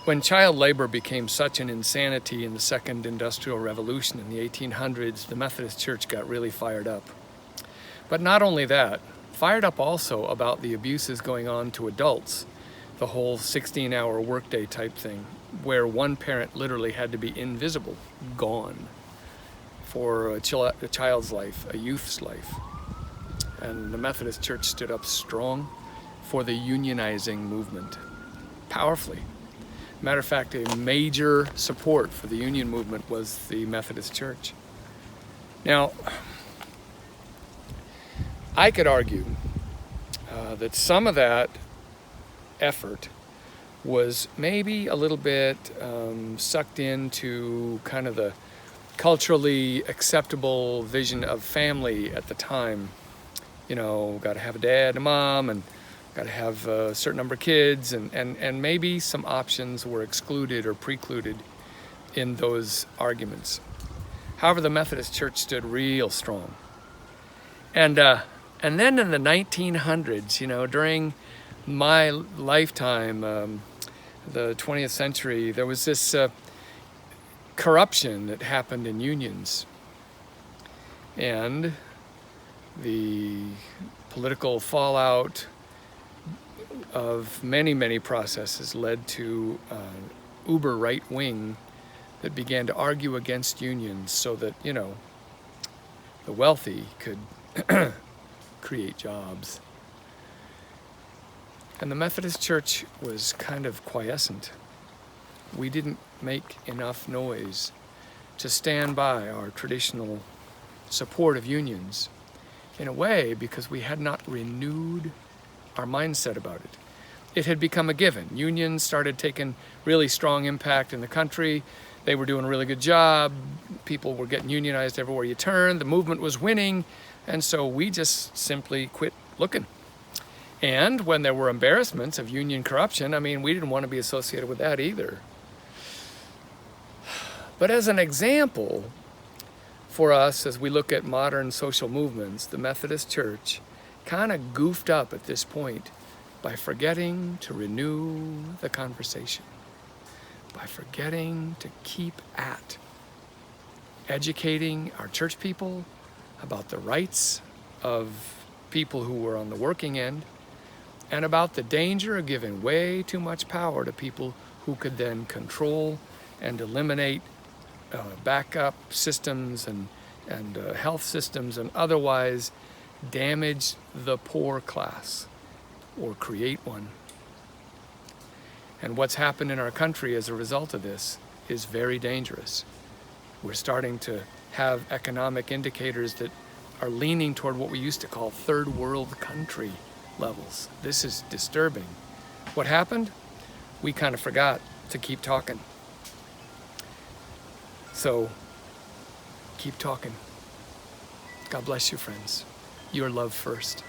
When child labor became such an insanity in the Second Industrial Revolution in the 1800s, the Methodist Church got really fired up. But not only that, fired up also about the abuses going on to adults, the whole 16-hour workday type thing, where one parent literally had to be invisible, gone, for a child's life, a youth's life. And the Methodist Church stood up strong for the unionizing movement, powerfully. Matter of fact, a major support for the union movement was the Methodist Church. Now, I could argue that some of that effort was maybe a little bit sucked into kind of the culturally acceptable vision of family at the time. You know, got to have a dad and a mom, and got to have a certain number of kids, and maybe some options were excluded or precluded in those arguments. However, the Methodist Church stood real strong. And then in the 1900s, you know, during my lifetime, the 20th century, there was this corruption that happened in unions. And the political fallout of many processes led to uber right wing that began to argue against unions so that, you know, the wealthy could create jobs. And the Methodist Church was kind of quiescent. We didn't make enough noise to stand by our traditional support of unions, in a way because we had not renewed our mindset about it. It had become a given. Unions started taking really strong impact in the country. They were doing a really good job. People were getting unionized everywhere you turned. The movement was winning. And so we just simply quit looking. And when there were embarrassments of union corruption, I mean, we didn't want to be associated with that either. But as an example for us, as we look at modern social movements, the Methodist Church kind of goofed up at this point by forgetting to renew the conversation, by forgetting to keep at educating our church people about the rights of people who were on the working end, and about the danger of giving way too much power to people who could then control and eliminate backup systems and health systems and otherwise damage the poor class or create one. And what's happened in our country as a result of this is very dangerous. We're starting to have economic indicators that are leaning toward what we used to call third world country levels. This is disturbing. What happened? We kind of forgot to keep talking. So, keep talking. God bless you, friends. Your love first.